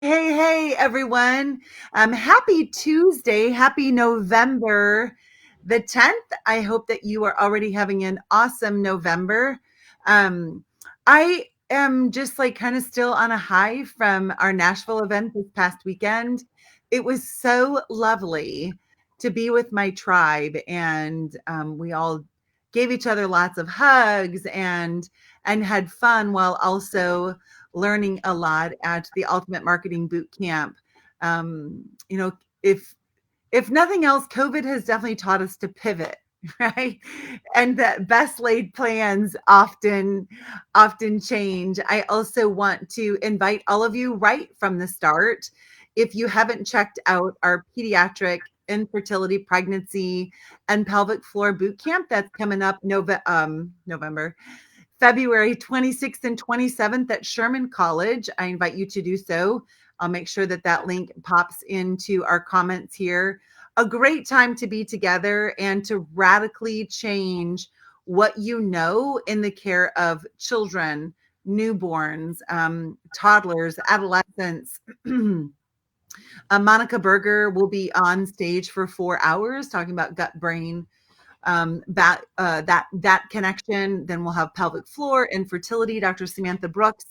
Hey, everyone. Happy Tuesday. Happy November the 10th. I hope that you are already having an awesome November. I am just like kind of still on a high from our Nashville event this past weekend. It was so lovely to be with my tribe, and we all gave each other lots of hugs and had fun while also learning a lot at the Ultimate Marketing Boot Camp. Um, you know, if if nothing else, COVID has definitely taught us to pivot, right? And that best laid plans often change. I also want to invite all of you right from the start. If you haven't checked out our pediatric infertility, pregnancy, and pelvic floor boot camp that's coming up November February 26th and 27th at Sherman College. I invite you to do so. I'll make sure that that link pops into our comments here. A great time to be together and to radically change what you know in the care of children, newborns, toddlers, adolescents. Monica Berger will be on stage for 4 hours talking about gut brain that connection. Then we'll have pelvic floor infertility. Dr. Samantha Brooks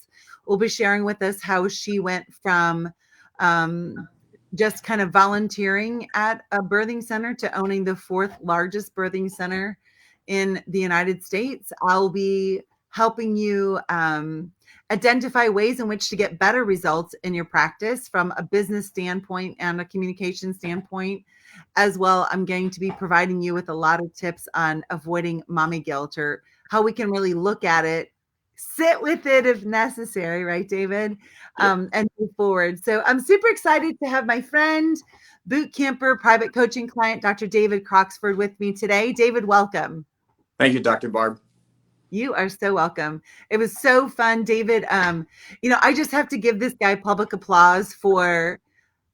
will be sharing with us how she went from just kind of volunteering at a birthing center to owning the fourth largest birthing center in the United States. I'll be helping you identify ways in which to get better results in your practice from a business standpoint and a communication standpoint as well. I'm going to be providing you with a lot of tips on avoiding mommy guilt, or how we can really look at it, sit with it if necessary, right, David? Yep. And move forward. So I'm super excited to have my friend, boot camper, private coaching client, Dr. David Croxford with me today. David, welcome. Thank you, Dr. Barb. You are so welcome. It was so fun, David. I just have to give this guy public applause for,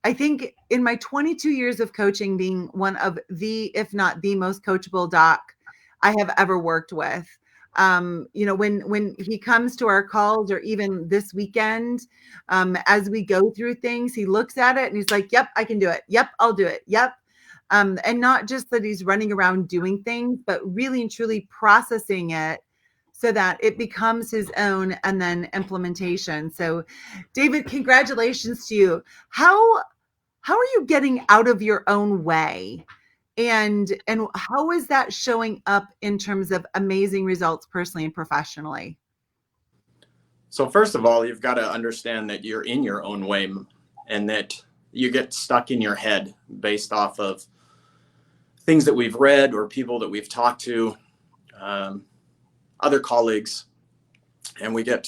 I think, in my 22 years of coaching, being one of the, if not the most coachable doc I have ever worked with. When he comes to our calls, or even this weekend, as we go through things, he looks at it and he's like, "Yep, I can do it. Yep, I'll do it. Yep." And not just that he's running around doing things, but really and truly processing it so that it becomes his own, and then implementation. So, David, congratulations to you. How are you getting out of your own way, and how is that showing up in terms of amazing results personally and professionally? So, first of all, you've got to understand that you're in your own way and that you get stuck in your head based off of things that we've read or people that we've talked to, um, other colleagues, and we get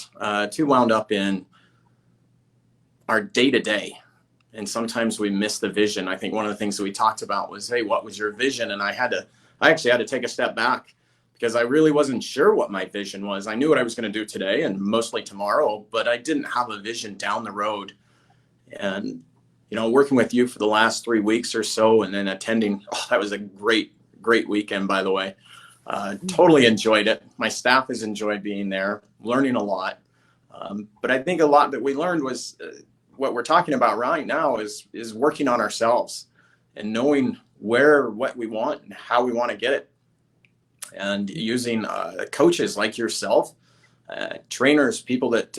too wound up in our day to day. And sometimes we miss the vision. I think one of the things that we talked about was, hey, what was your vision? And I actually had to take a step back because I really wasn't sure what my vision was. I knew what I was going to do today and mostly tomorrow, but I didn't have a vision down the road. And, working with you for the last 3 weeks or so and then attending, that was a great weekend, by the way. Totally enjoyed it. My staff has enjoyed being there, learning a lot. But I think a lot that we learned was what we're talking about right now is working on ourselves and knowing what we want and how we want to get it, and using coaches like yourself, trainers, people that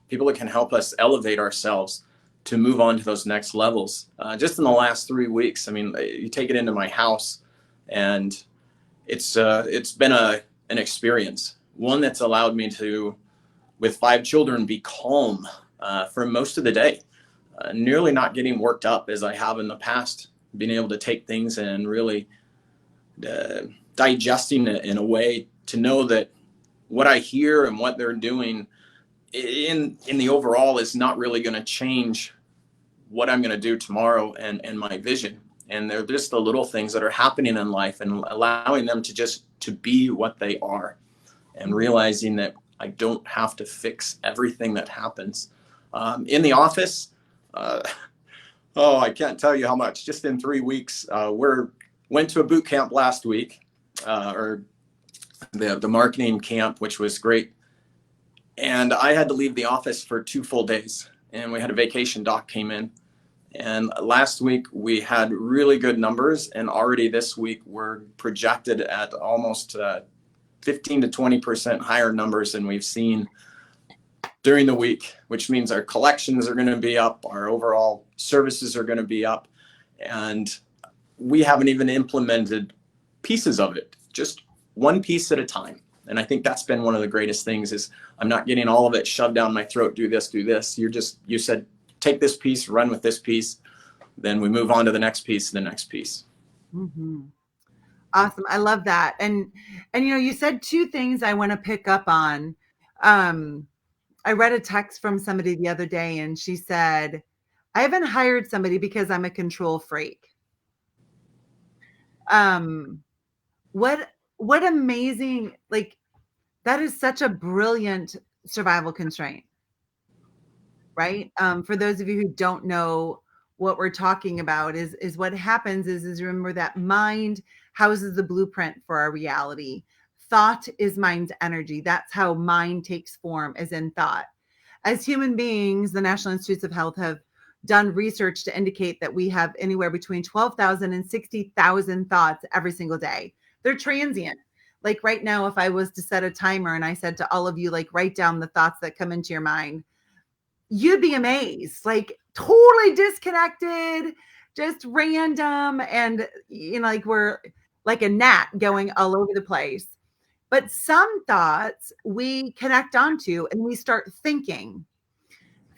can help us elevate ourselves to move on to those next levels. Just in the last 3 weeks, I mean, you take it into my house, and it's been an experience, one that's allowed me to, with 5 children, be calm for most of the day, nearly not getting worked up as I have in the past, being able to take things and really digesting it in a way to know that what I hear and what they're doing in the overall is not really going to change what I'm going to do tomorrow and my vision. And they're just the little things that are happening in life, and allowing them to be what they are, and realizing that I don't have to fix everything that happens. In the office, I can't tell you how much. Just in 3 weeks, went to a boot camp last week, or the marketing camp, which was great. And I had to leave the office for 2 full days and we had a vacation doc came in. And last week we had really good numbers, and already this week we're projected at almost 15 to 20% higher numbers than we've seen during the week, which means our collections are going to be up, our overall services are going to be up, and we haven't even implemented pieces of it, just one piece at a time. And I think that's been one of the greatest things is I'm not getting all of it shoved down my throat, do this, do this. You said, take this piece, run with this piece. Then we move on to the next piece, the next piece. Mm-hmm. Awesome. I love that. And you said two things I want to pick up on. I read a text from somebody the other day and she said, I haven't hired somebody because I'm a control freak. Um, what amazing, like that is such a brilliant survival constraint, right? For those of you who don't know what we're talking about is what happens is remember that mind houses the blueprint for our reality. Thought is mind's energy. That's how mind takes form, as in thought. As human beings, the National Institutes of Health have done research to indicate that we have anywhere between 12,000 and 60,000 thoughts every single day. They're transient. Like right now, if I was to set a timer and I said to all of you, like, write down the thoughts that come into your mind, you'd be amazed, like totally disconnected, just random. And, like we're like a gnat going all over the place. But some thoughts we connect onto and we start thinking.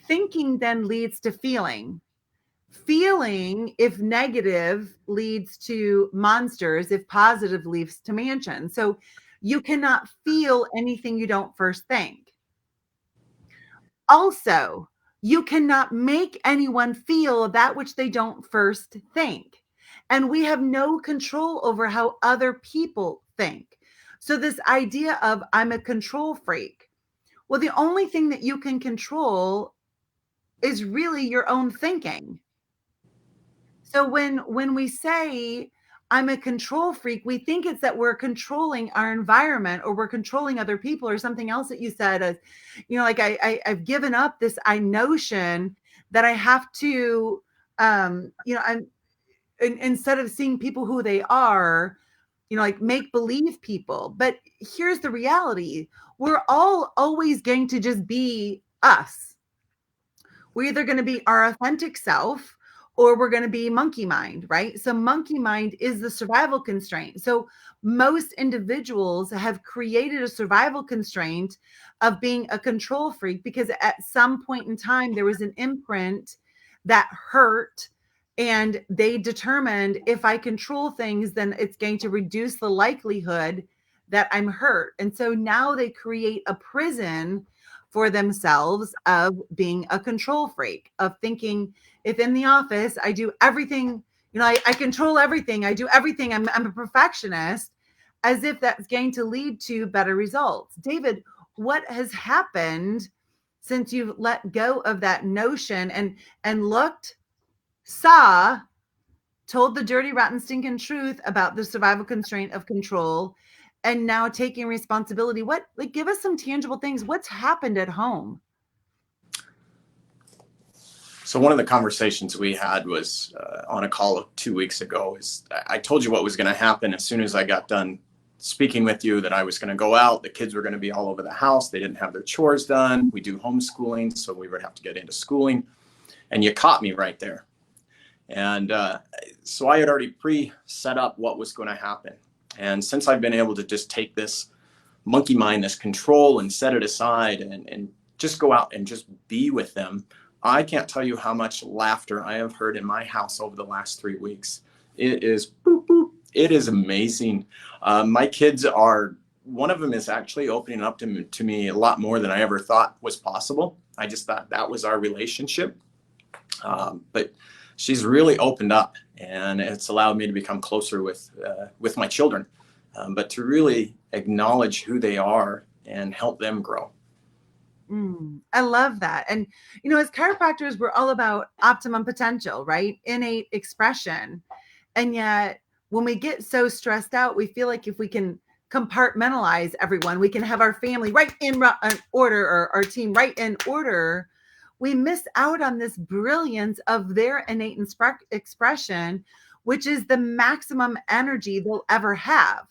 Thinking then leads to feeling. Feeling, if negative, leads to monsters. If positive, leads to mansions. So you cannot feel anything you don't first think. Also, you cannot make anyone feel that which they don't first think. And we have no control over how other people think. So, this idea of I'm a control freak, well, the only thing that you can control is really your own thinking. So when we say I'm a control freak, we think it's that we're controlling our environment or we're controlling other people or something else that you said as, like I've given up this I notion that I have to, I'm instead of seeing people who they are, like make believe people. But here's the reality: we're all always going to just be us. We're either going to be our authentic self or we're going to be monkey mind, right? So monkey mind is the survival constraint. So most individuals have created a survival constraint of being a control freak because at some point in time there was an imprint that hurt, and they determined if I control things then it's going to reduce the likelihood that I'm hurt. And so now they create a prison for themselves of being a control freak, of thinking if in the office I do everything, I control everything, I do everything, I'm a perfectionist, as if that's going to lead to better results. David, what has happened since you've let go of that notion and looked, saw, told the dirty, rotten, stinking truth about the survival constraint of control, and now taking responsibility? What, like, give us some tangible things. What's happened at home? So one of the conversations we had was on a call 2 weeks ago. Is I told you what was going to happen as soon as I got done speaking with you, that I was going to go out. The kids were going to be all over the house. They didn't have their chores done. We do homeschooling, so we would have to get into schooling. And you caught me right there. And so I had already pre-set up what was going to happen. And since I've been able to just take this monkey mind, this control, and set it aside and just go out and just be with them, I can't tell you how much laughter I have heard in my house over the last 3 weeks. It is boop, boop. It is amazing. My kids are, one of them is actually opening up to me a lot more than I ever thought was possible. I just thought that was our relationship. But she's really opened up, and it's allowed me to become closer with my children, but to really acknowledge who they are and help them grow. I love that. And, as chiropractors, we're all about optimum potential, right? Innate expression. And yet, when we get so stressed out, we feel like if we can compartmentalize everyone, we can have our family right in order, or our team right in order. we miss out on this brilliance of their innate expression, which is the maximum energy they'll ever have.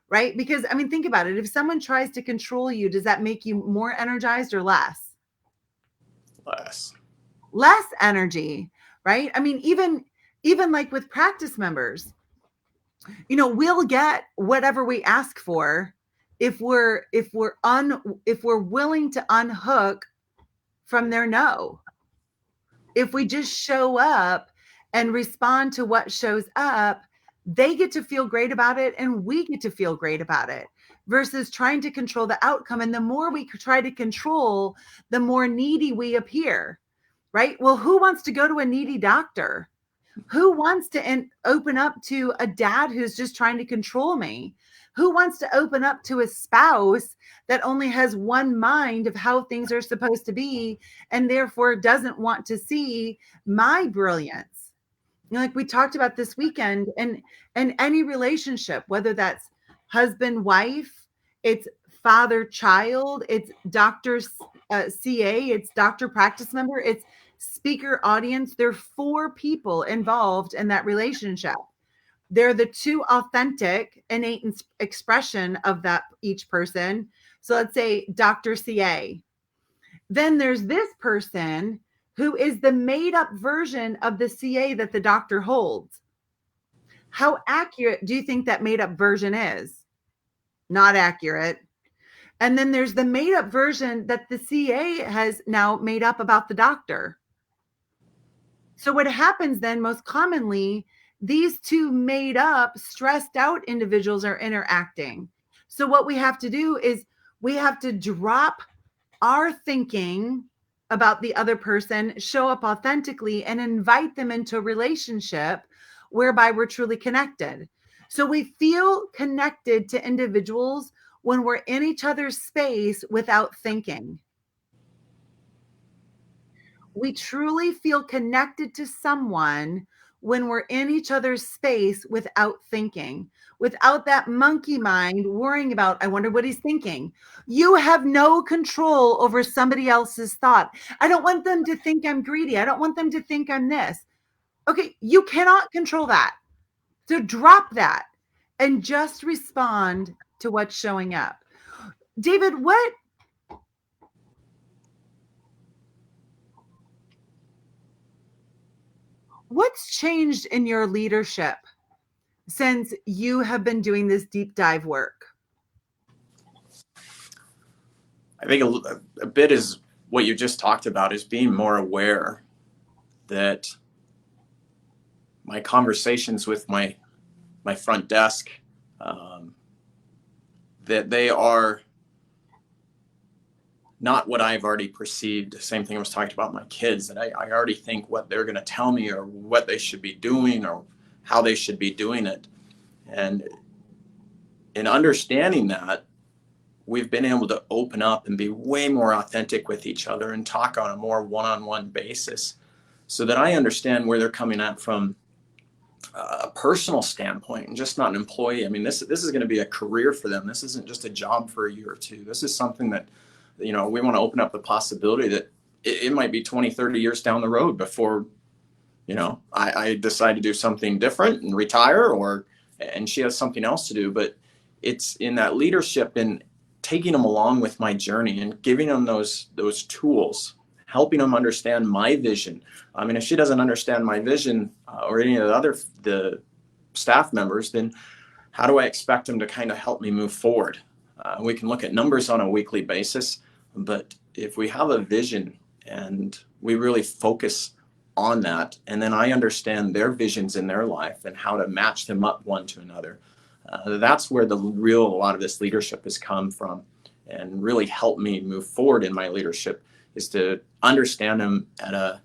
Right? Because I mean, think about it. If someone tries to control you, does that make you more energized or less? Less. Less energy, right? I mean, even like with practice members, we'll get whatever we ask for if we're willing to unhook from their no. If we just show up and respond to what shows up, they get to feel great about it and we get to feel great about it, versus trying to control the outcome. And the more we try to control, the more needy we appear, right? Well, who wants to go to a needy doctor? Who wants to open up to a dad who's just trying to control me? Who wants to open up to a spouse that only has one mind of how things are supposed to be and therefore doesn't want to see my brilliance? Like we talked about this weekend, and any relationship, whether that's husband wife, it's father child, it's doctor CA, it's doctor practice member, it's speaker audience. There are four people involved in that relationship. They're the two authentic innate expression of that each person. So let's say Dr. CA. Then there's this person who is the made up version of the CA that the doctor holds. How accurate do you think that made up version is? Not accurate. And then there's the made up version that the CA has now made up about the doctor. So what happens then most commonly, these two made up, stressed out individuals are interacting. So what we have to do is we have to drop our thinking about the other person, show up authentically, and invite them into a relationship whereby we're truly connected. So we feel connected to individuals when we're in each other's space without thinking. We truly feel connected to someone when we're in each other's space without thinking, without that monkey mind worrying about, I wonder what he's thinking. You have no control over somebody else's thought. I don't want them to think I'm greedy. I don't want them to think I'm this. Okay, you cannot control that. So drop that and just respond to what's showing up. David, what's changed in your leadership since you have been doing this deep dive work? I think a bit is what you just talked about, is being more aware that my conversations with my front desk, that they are not what I've already perceived. Same thing I was talking about my kids, that I already think what they're going to tell me or what they should be doing or how they should be doing it. And in understanding that, we've been able to open up and be way more authentic with each other and talk on a more one-on-one basis, so that I understand where they're coming at from a personal standpoint and just not an employee. I mean, this is going to be a career for them. This isn't just a job for a year or two. This is something that, we want to open up the possibility that it might be 20, 30 years down the road before, I decide to do something different and retire, and she has something else to do. But it's in that leadership and taking them along with my journey and giving them those tools, helping them understand my vision. I mean, if she doesn't understand my vision, or any of the staff members, then how do I expect them to kind of help me move forward? We can look at numbers on a weekly basis, but if we have a vision and we really focus on that, and then I understand their visions in their life and how to match them up one to another, that's where a lot of this leadership has come from, and really helped me move forward in my leadership, is to understand them at a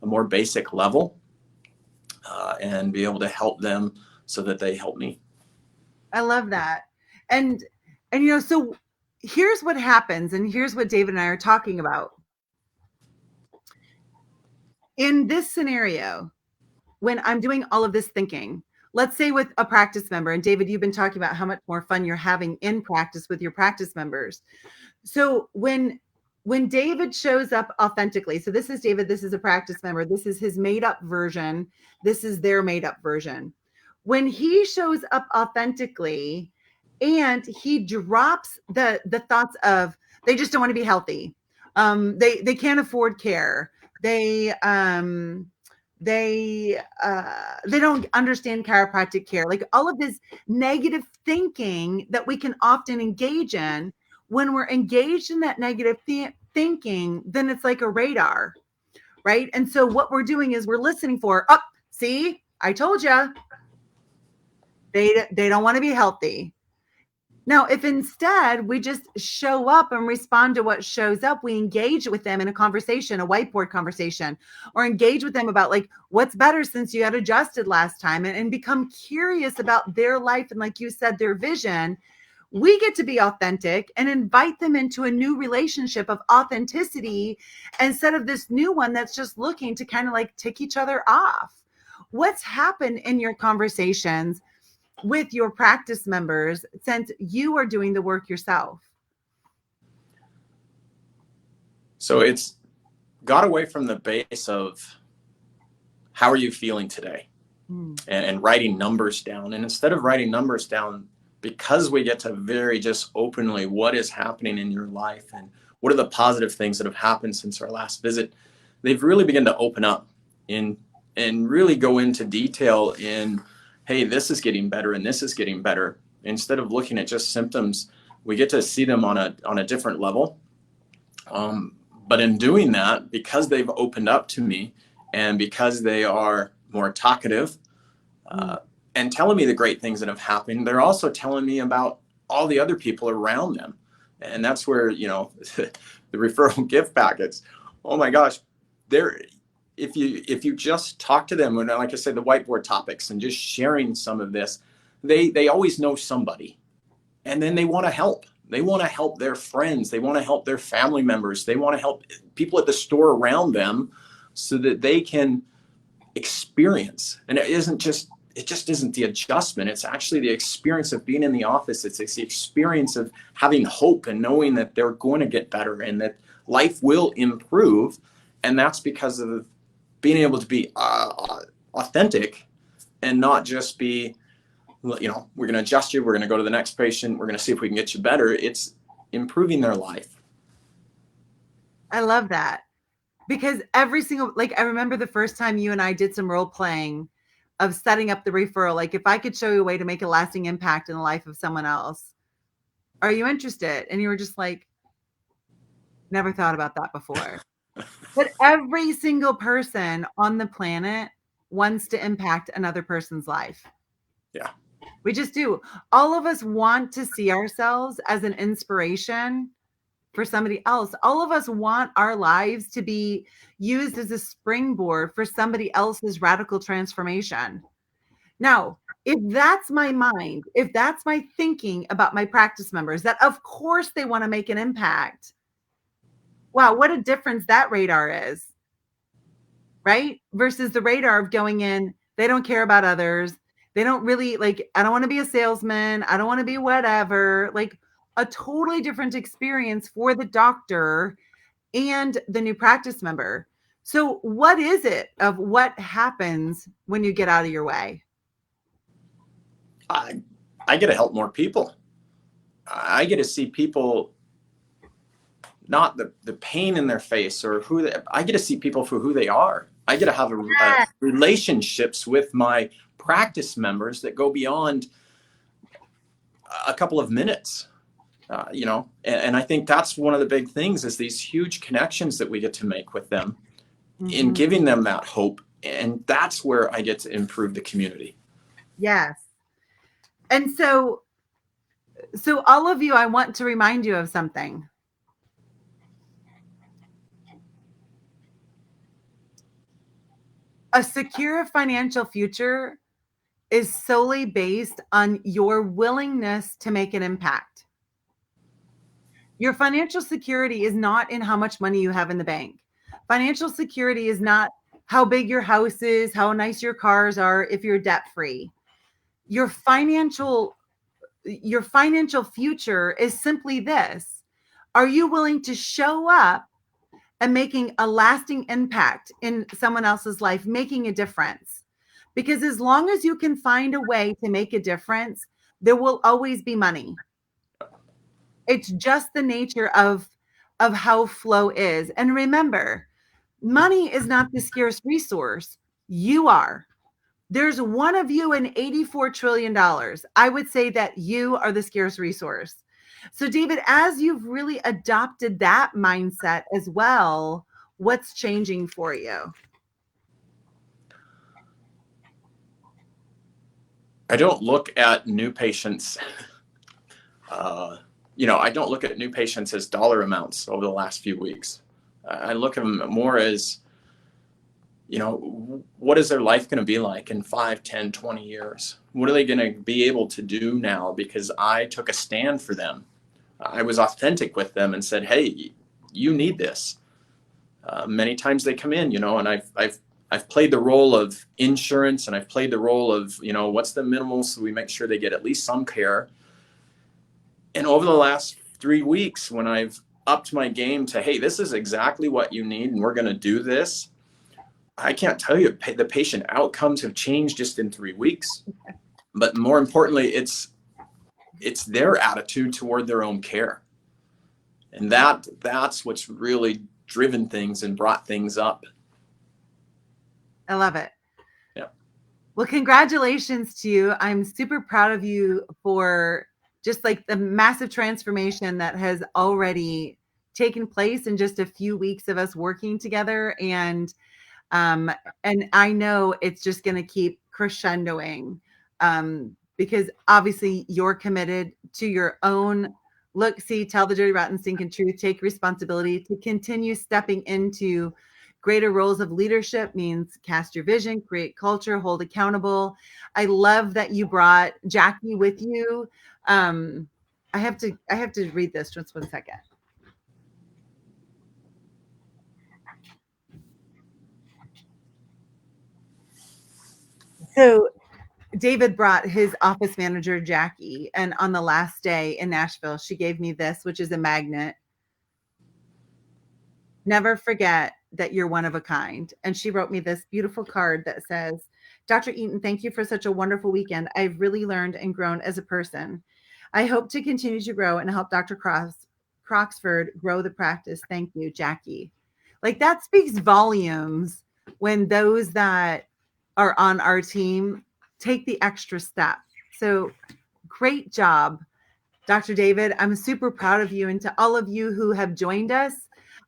more basic level, and be able to help them so that they help me. I love that. And so here's what happens, and here's what David and I are talking about. In this scenario, when I'm doing all of this thinking, let's say with a practice member, and David, you've been talking about how much more fun you're having in practice with your practice members. So when when David shows up authentically, so this is David, this is a practice member, this is his made up version, this is their made up version. When he shows up authentically and he drops the thoughts of they just don't want to be healthy, they can't afford care, they they don't understand chiropractic care, like all of this negative thinking that we can often engage in. When we're engaged in that negative thinking, then it's like a radar, right? And so what we're doing is we're listening for, oh, see, I told you, they don't want to be healthy. Now, if instead we just show up and respond to what shows up, we engage with them in a conversation, a whiteboard conversation, or engage with them about like what's better since you had adjusted last time, and become curious about their life and, like you said, their vision, we get to be authentic and invite them into a new relationship of authenticity instead of this new one that's just looking to kind of like tick each other off. What's happened in your conversations with your practice members since you are doing the work yourself? So it's got away from the base of how are you feeling today, and writing numbers down. And instead of writing numbers down, because we get to very just openly what is happening in your life and what are the positive things that have happened since our last visit, they've really begun to open up in and really go into detail in, hey, this is getting better and this is getting better. Instead of looking at just symptoms, we get to see them on a different level. But in doing that, because they've opened up to me and because they are more talkative, and telling me the great things that have happened, they're also telling me about all the other people around them. And that's where, you know, the referral gift packets, oh my gosh, they're, if you just talk to them, and like I said, the whiteboard topics and just sharing some of this, they always know somebody, and then they want to help. They want to help their friends. They want to help their family members. They want to help people at the store around them so that they can experience. And it just isn't the adjustment. It's actually the experience of being in the office. It's the experience of having hope and knowing that they're going to get better and that life will improve. And that's because of being able to be authentic and not just be, you know, we're going to adjust you, we're going to go to the next patient, we're going to see if we can get you better. It's improving their life. I love that, because every single, like, I remember the first time you and I did some role playing of setting up the referral. Like, if I could show you a way to make a lasting impact in the life of someone else, are you interested? And you were just like, never thought about that before. But every single person on the planet wants to impact another person's life. Yeah. We just do. All of us want to see ourselves as an inspiration for somebody else. All of us want our lives to be used as a springboard for somebody else's radical transformation. Now, if that's my mind, if that's my thinking about my practice members, that of course they want to make an impact. Wow, what a difference that radar is, right? Versus the radar of going in, they don't care about others. They don't really like, I don't want to be a salesman. I don't want to be whatever. Like, a totally different experience for the doctor and the new practice member. So, what is it of what happens when you get out of your way? I get to help more people. I get to see people, not the pain in their face or who they, I get to see people for who they are. I get to have relationships with my practice members that go beyond a couple of minutes. You know, and I think that's one of the big things is these huge connections that we get to make with them in giving them that hope. And that's where I get to improve the community. Yes. And so all of you, I want to remind you of something. A secure financial future is solely based on your willingness to make an impact. Your financial security is not in how much money you have in the bank. Financial security is not how big your house is, how nice your cars are, if you're debt free. Your financial future is simply this: Are you willing to show up and making a lasting impact in someone else's life, making a difference? Because as long as you can find a way to make a difference, there will always be money. It's just the nature of how flow is. And remember, money is not the scarce resource. You are. There's one of you in $84 trillion. I would say that you are the scarce resource. So, David, as you've really adopted that mindset as well, what's changing for you? I don't look at new patients. I don't look at new patients as dollar amounts over the last few weeks. I look at them more as, what is their life going to be like in 5, 10, 20 years? What are they going to be able to do now because I took a stand for them? I was authentic with them and said, hey, you need this. Many times they come in, and I've played the role of insurance, and I've played the role of, what's the minimal so we make sure they get at least some care. And over the last 3 weeks, when I've upped my game to, hey, this is exactly what you need, and we're going to do this, I can't tell you, the patient outcomes have changed just in 3 weeks. But more importantly, it's their attitude toward their own care. And that's what's really driven things and brought things up. I love it. Yeah. Well, congratulations to you. I'm super proud of you for just like the massive transformation that has already taken place in just a few weeks of us working together. Um, and I know it's just going to keep crescendoing, because obviously you're committed to your own look, see, tell the dirty, rotten, stinking truth, take responsibility to continue stepping into greater roles of leadership. Means cast your vision, create culture, hold accountable. I love that you brought Jackie with you. Um, I have to read this just 1 second. So David brought his office manager, Jackie, and on the last day in Nashville, she gave me this, which is a magnet. Never forget that you're one of a kind. And she wrote me this beautiful card that says, Dr. Eaton, thank you for such a wonderful weekend. I've really learned and grown as a person. I hope to continue to grow and help Dr. Croxford grow the practice. Thank you, Jackie. Like that speaks volumes when those that are on our team take the extra step. So great job, Dr. David. I'm super proud of you, and to all of you who have joined us.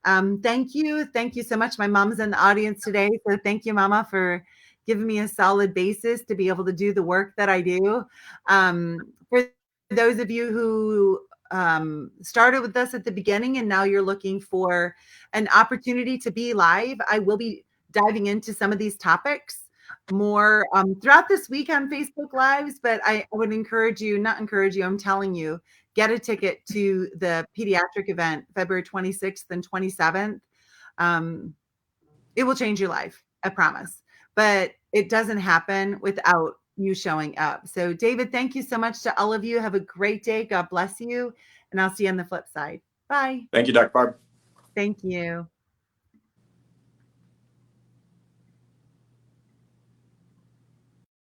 Thank you. Thank you so much. My mom's in the audience today. So thank you, Mama, for giving me a solid basis to be able to do the work that I do. For those of you who started with us at the beginning and now you're looking for an opportunity to be live, I will be diving into some of these topics more throughout this week on Facebook Lives. But I would encourage you, not encourage you, I'm telling you, get a ticket to the pediatric event, February 26th and 27th. Um, it will change your life, I promise. But it doesn't happen without you showing up. So, David, thank you so much to all of you. Have a great day. God bless you. And I'll see you on the flip side. Bye. Thank you, Dr. Barb. Thank you.